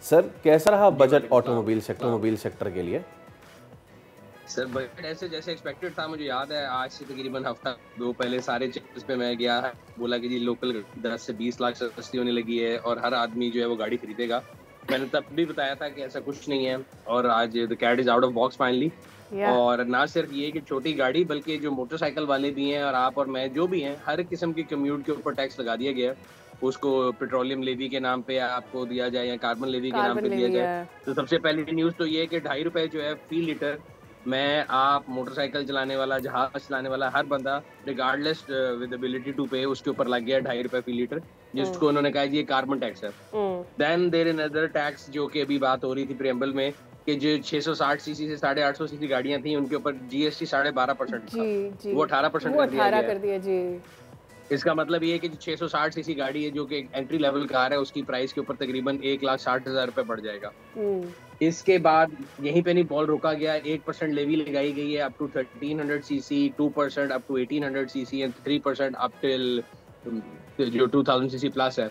Sir कैसा रहा budget automobile sector के लिए? सर बजट ऐसे जैसे एक्सपेक्टेड था। मुझे याद है आज से तकरीबन हफ्ता दो पहले सारे चेकर्स पे मैं गया, बोला कि जी लोकल 10 से 20 लाख सस्ती होने लगी है और हर आदमी जो है वो गाड़ी खरीदेगा। मैंने तब भी बताया था कि ऐसा कुछ नहीं है और आज the cat is out of box finally. और ना सिर्फ ये कि छोटी गाड़ी बल्कि जो मोटरसाइकिल वाले भी हैं और आप और मैं जो भी हैं, हर किस्म की कम्यूट के ऊपर टैक्स लगा दिया गया है। उसको पेट्रोलियम लेवी के नाम पे आपको दिया जाए या कार्बन लेवी के नाम पे दिया जाए। तो सबसे पहली न्यूज तो ये है कि 2.5 रुपए जो है फी लीटर, मैं आप मोटरसाइकिल चलाने वाला, जहाज चलाने वाला हर बंदा रिगार्डलेस विद एबिलिटी टू पे उसके ऊपर लग गया 2.5 रुपए फी लीटर, जिसको उन्होंने कहा ये कार्बन टैक्स है। Then there is other tax जो कि अभी बात हो रही थी प्रीएम्बल में कि जो 660 सीसी से 850 सीसी गाड़ियां थी उनके ऊपर जीएसटी 12.5% था, वो 18% कर दिया जी। इसका मतलब ये है कि जो 660 सीसी गाड़ी है जो कि एंट्री लेवल कार है उसकी प्राइस के ऊपर तकरीबन 1,60,000 रुपए बढ़ जाएगा। इसके बाद यहीं पे नहीं बॉल रोका गया, 1% लेवी लगाई गई है up to 1300 CC, 2% up to 1800 CC and 3% up till जो 2000 सीसी प्लस है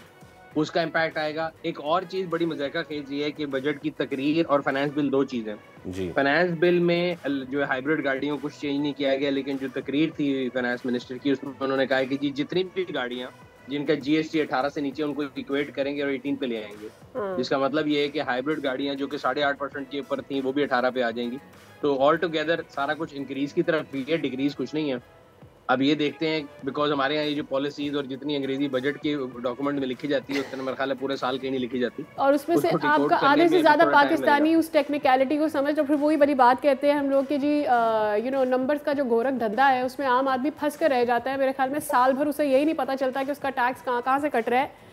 उसका इम्पैक्ट आएगा। एक और चीज बड़ी मजाका खेज ये है कि बजट की तकरीर और फाइनेंस बिल दो चीजें जी। फाइनेंस बिल में जो है हाइब्रिड गाड़ियों को कुछ चेंज नहीं किया गया, लेकिन जो तकरीर थी फाइनेंस मिनिस्टर की उसमें उन्होंने कहा कि जी जितनी भी गाड़ियां जिनका जीएसटी 18 से नीचे उनको इक्वेट करेंगे और 18 पे ले आएंगे। जिसका मतलब ये है कि हाइब्रिड गाड़ियां जो कि 8.5% के ऊपर थी वो भी 18 पे आ जाएंगी। तो ऑल टुगेदर सारा कुछ इंक्रीज की तरफ है, डिक्रीज कुछ नहीं है। अब ये देखते हैं बिकॉज हमारे यहाँ ये जो पॉलिसीज और जितनी अंग्रेजी बजट के डॉक्यूमेंट में लिखी जाती है उतना मेरे ख्याल है पूरे साल कहीं नहीं लिखी जाती, और उसमें से आपका आधे से ज्यादा पाकिस्तानी उस टेक्निकलिटी को समझ, तो फिर वही बड़ी बात कहते हैं हम लोग कि जी नंबर्स का जो गोरख धंधा है उसमें आम आदमी फंस कर रह जाता है। मेरे ख्याल में साल भर उसे यही नहीं पता चलता कि उसका टैक्स कहाँ से कट रहा है।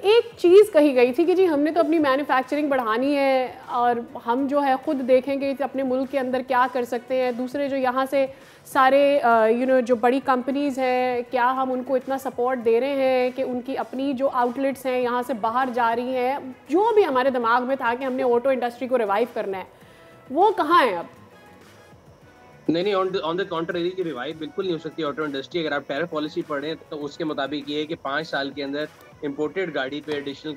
एक चीज़ कही गई थी कि जी हमने तो अपनी मैन्युफैक्चरिंग बढ़ानी है और हम जो है ख़ुद देखेंगे कि अपने मुल्क के अंदर क्या कर सकते हैं। दूसरे जो यहाँ से सारे जो बड़ी कंपनीज़ हैं, क्या हम उनको इतना सपोर्ट दे रहे हैं कि उनकी अपनी जो आउटलेट्स हैं यहाँ से बाहर जा रही हैं। जो भी हमारे दिमाग में था कि हमने ऑटो इंडस्ट्री को रिवाइव करना है, वो कहाँ है अब? नहीं, ऑन द कॉन्ट्ररी की रिवाइव बिल्कुल नहीं हो सकती ऑटो इंडस्ट्री। अगर आप टैरिफ पॉलिसी पढ़ें तो उसके मुताबिक ये है कि 5 साल के अंदर इंपोर्टेड गाड़ी पे एडिशनल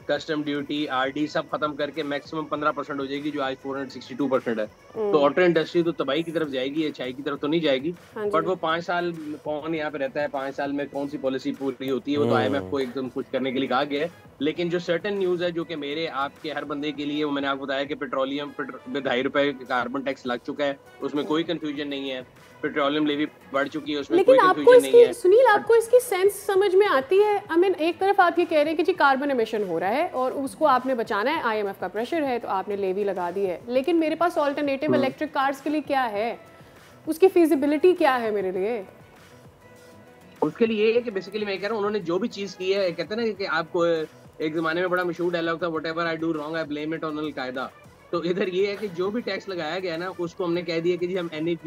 कस्टम ड्यूटी आरडी सब खत्म करके मैक्सिमम 15% हो जाएगी, जो आज 462% है। तो ऑटो इंडस्ट्री तो तबाही की तरफ जाएगी, अच्छाई की तरफ तो नहीं जाएगी। बट वो 5 साल कौन यहाँ पे रहता है, 5 साल में कौन सी पॉलिसी पूरी होती है, वो तो IMF को एकदम कुछ करने के लिए कहा गया है। लेकिन जो सर्टेन न्यूज है जो कि मेरे आपके हर बंदे के लिए, वो मैंने आपको बताया कि पेट्रोलियम पे 2.5 रुपए कार्बन टैक्स लग चुका है, उसमें कोई कंफ्यूजन नहीं है। पेट्रोलियम लेवी बढ़ चुकी है, उसमें कोई कंफ्यूजन नहीं है। सुनील, आपको इसकी सेंस समझ में आती है? आई मीन एक तरफ आप ये कह रहे हैं कि जी कार्बन एमिशन हो रहा है और उसको आपने बचाना है, IMF का प्रेशर है तो आपने लेवी लगा दी है, लेकिन मेरे पास ऑल्टरनेटिव इलेक्ट्रिक कार्स के लिए क्या है, उसकी फिजिबिलिटी क्या है मेरे लिए? उसके लिए ये है कि बेसिकली मैं कह रहा हूँ उन्होंने जो भी चीज की है, कहते हैं ना कि आपको एक जमाने में बड़ा मशहूर डायलॉग था, whatever I do wrong I blame it on al Qaeda. तो इधर ये है कि जो भी टैक्स लगाया गया ना उसको हमने कह दिया कि जी हम NEP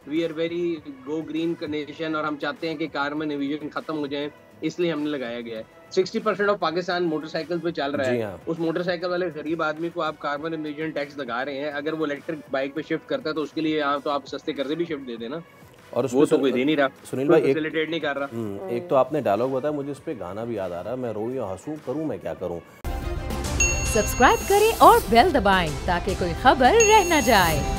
we are very go green nation और हम चाहते हैं कि कार्बन एमिशन खत्म हो जाए, इसलिए हमने लगाया गया है। 60% ऑफ पाकिस्तान मोटरसाइकिल पे चल रहा है। उस मोटरसाइकिल वाले गरीब आदमी को आप कार्बन एमिशन टैक्स लगा रहे हैं, अगर वो इलेक्ट्रिक बाइक पे शिफ्ट करता है तो उसके लिए तो आप सस्ते कर्जे भी शिफ्ट दे देना, और वो तो कोई दे नहीं रहा, सुनील भाई फैसिलिटेट नहीं कर रहा। एक तो आपने डायलॉग बताया, मुझे उस पे गाना भी याद आ रहा है, मैं रोऊं या हंसूं, करूं मैं क्या करूं। सब्सक्राइब करें और बेल दबाएं ताकि कोई खबर रह न जाए।